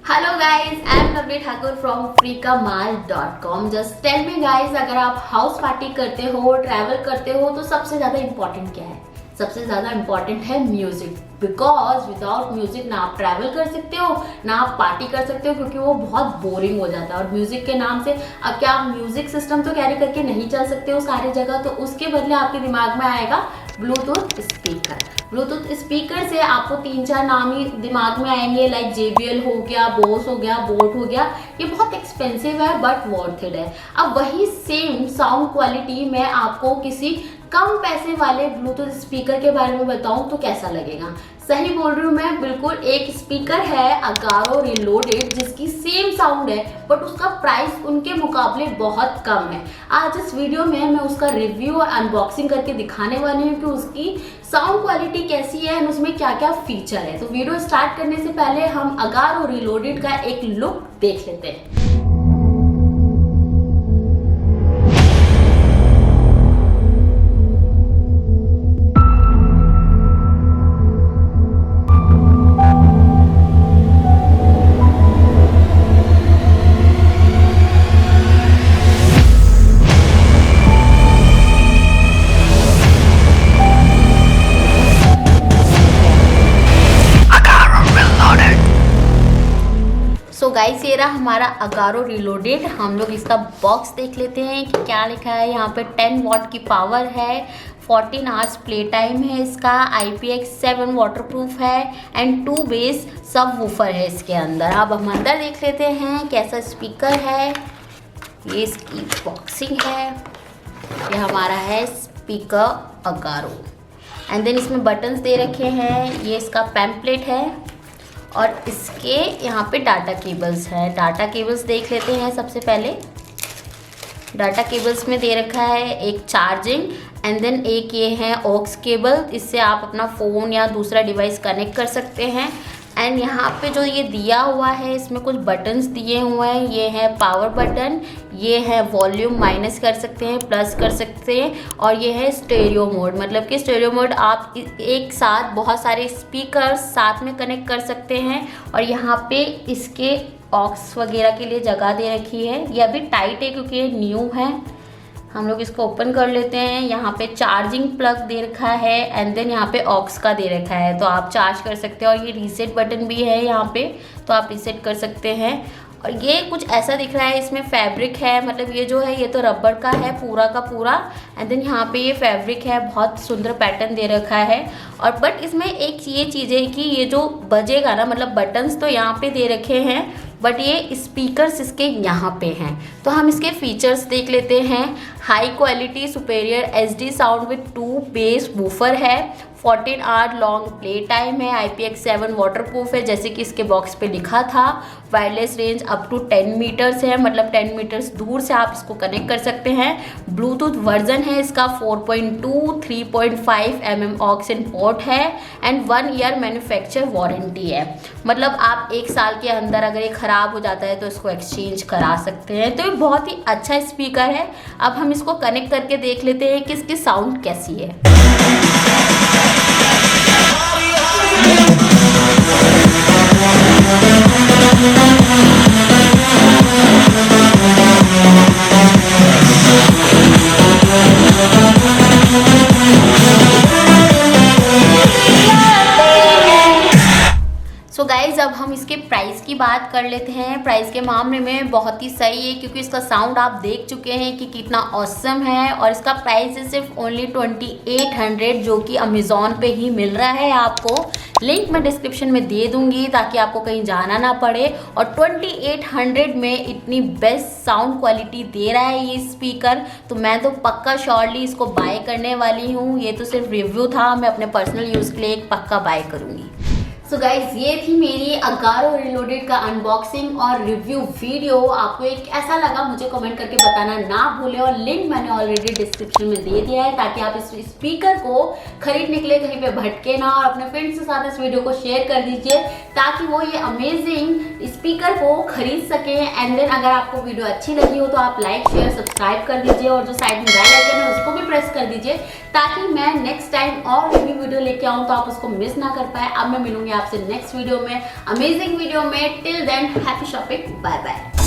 Hello guys, I am Lovely Thakur from freekamal.com। Just tell me guys, अगर आप house party करते हो, travel करते हो, तो सबसे ज़्यादा इम्पोर्टेंट क्या है? सबसे ज़्यादा इम्पोर्टेंट है म्यूज़िक। बिकॉज विदाउट म्यूज़िक ना आप ट्रैवल कर सकते हो, ना आप पार्टी कर सकते हो, क्योंकि वो बहुत बोरिंग हो जाता है। और म्यूज़िक के नाम से अब क्या आप म्यूज़िक सिस्टम तो कैरी करके नहीं चल सकते हो सारी जगह, तो उसके बदले आपके दिमाग में आएगा ब्लूटूथ स्पीकर। ब्लूटूथ स्पीकर से आपको 3-4 नाम ही दिमाग में आएंगे, लाइक JBL हो गया, बोस हो गया, बोट हो गया। ये बहुत एक्सपेंसिव है बट वर्थ इट है। अब वही सेम साउंड क्वालिटी मैं आपको किसी कम पैसे वाले ब्लूटूथ स्पीकर के बारे में बताऊं तो कैसा लगेगा? सही बोल रही हूँ मैं, बिल्कुल। एक स्पीकर है अगारो रिलोडेड, जिसकी सेम साउंड है बट उसका प्राइस उनके मुकाबले बहुत कम है। आज इस वीडियो में मैं उसका रिव्यू और अनबॉक्सिंग करके दिखाने वाली हूँ कि उसकी साउंड क्वालिटी कैसी है और उसमें क्या क्या फीचर है। तो वीडियो स्टार्ट करने से पहले हम अगारो रिलोडेड का एक लुक देख लेते हैं। सो गाइस, ये रहा हमारा अगारो रिलोडेड। हम लोग इसका बॉक्स देख लेते हैं कि क्या लिखा है। यहाँ पे 10 वॉट की पावर है, 14 आवर्स प्ले टाइम है इसका, IPX7 वाटरप्रूफ है एंड 2 बेस सब वूफर है इसके अंदर। अब हम अंदर देख लेते हैं कैसा स्पीकर है। ये इसकी बॉक्सिंग है। ये हमारा है स्पीकर अगारो एंड देन इसमें बटन्स दे रखे हैं। ये इसका पैम्पलेट है और इसके यहाँ पे डाटा केबल्स है। डाटा केबल्स देख लेते हैं सबसे पहले। डाटा केबल्स में दे रखा है एक चार्जिंग एंड देन एक ये है ऑक्स केबल। इससे आप अपना फ़ोन या दूसरा डिवाइस कनेक्ट कर सकते हैं। एंड यहाँ पे जो ये दिया हुआ है, इसमें कुछ बटन्स दिए हुए हैं। ये है पावर बटन, ये है वॉल्यूम माइनस कर सकते हैं, प्लस कर सकते हैं, और ये है स्टेरियो मोड। मतलब कि स्टेरियो मोड आप एक साथ बहुत सारे स्पीकर साथ में कनेक्ट कर सकते हैं। और यहाँ पे इसके ऑक्स वगैरह के लिए जगह दे रखी है। ये अभी टाइट है क्योंकि ये न्यू है। हम लोग इसको ओपन कर लेते हैं। यहाँ पे चार्जिंग प्लग दे रखा है एंड देन यहाँ पे ऑक्स का दे रखा है, तो आप चार्ज कर सकते हैं। और ये रीसेट बटन भी है यहाँ पे, तो आप रीसेट कर सकते हैं। और ये कुछ ऐसा दिख रहा है, इसमें फैब्रिक है, मतलब ये जो है ये तो रबर का है पूरा का पूरा। एंड देन यहाँ पे ये फैब्रिक है, बहुत सुंदर पैटर्न दे रखा है। और बट इसमें एक ये चीज़ है कि ये जो बजेगा ना, मतलब बटन्स तो यहाँ पे दे रखे हैं बट ये स्पीकर्स इसके यहाँ पे हैं। तो हम इसके फीचर्स देख लेते हैं। High quality superior HD sound with 2 base woofer है, 14 आवर लॉन्ग प्ले टाइम है, IPX7 वाटरप्रूफ है जैसे कि इसके बॉक्स पे लिखा था। Wireless range up to 10 metres है, मतलब 10 मीटर्स दूर से आप इसको कनेक्ट कर सकते हैं। ब्लूटूथ वर्जन है इसका 4.2, 3.5 mm ऑक्स इन पोर्ट है एंड 1 ईयर मैन्युफैक्चर वारंटी है। मतलब आप 1 साल के अंदर अगर ये ख़राब हो जाता है तो इसको एक्सचेंज करा सकते हैं। तो ये बहुत ही अच्छा स्पीकर है। अब हम इसको कनेक्ट करके देख लेते हैं कि इसकी साउंड कैसी है। सो गाइज, अब हम इसके प्राइस की बात कर लेते हैं। प्राइस के मामले में बहुत ही सही है क्योंकि इसका साउंड आप देख चुके हैं कि कितना ऑसम है। और इसका प्राइस है सिर्फ ओनली 2800, जो कि अमेज़ॉन पे ही मिल रहा है आपको। लिंक मैं डिस्क्रिप्शन में दे दूंगी ताकि आपको कहीं जाना ना पड़े। और 2800 में इतनी बेस्ट साउंड क्वालिटी दे रहा है ये स्पीकर, तो मैं तो पक्का श्योरली इसको बाय करने वाली हूँ। ये तो सिर्फ रिव्यू था, मैं अपने पर्सनल यूज़ के लिए एक पक्का बाय करूँगी। सो गाइज, ये थी मेरी अगारो रिलोडेड का अनबॉक्सिंग और रिव्यू वीडियो। आपको एक ऐसा लगा मुझे कमेंट करके बताना ना भूलें। और लिंक मैंने ऑलरेडी डिस्क्रिप्शन में दे दिया है ताकि आप इस स्पीकर को खरीदने के लिए कहीं पे भटके ना। और अपने फ्रेंड्स के साथ इस वीडियो को शेयर कर दीजिए ताकि वो ये अमेजिंग स्पीकर को खरीद सकें। एंड देन अगर आपको वीडियो अच्छी लगी हो तो आप लाइक शेयर सब्सक्राइब कर दीजिए और जो साइड में बेल आइकन है उसको भी प्रेस कर दीजिए ताकि मैं नेक्स्ट टाइम और रिव्यू वीडियो लेके आऊँ तो आप उसको मिस ना कर पाए। अब मैं मिलूंगी आपसे नेक्स्ट वीडियो में, अमेजिंग वीडियो में। Till then happy shopping, bye bye.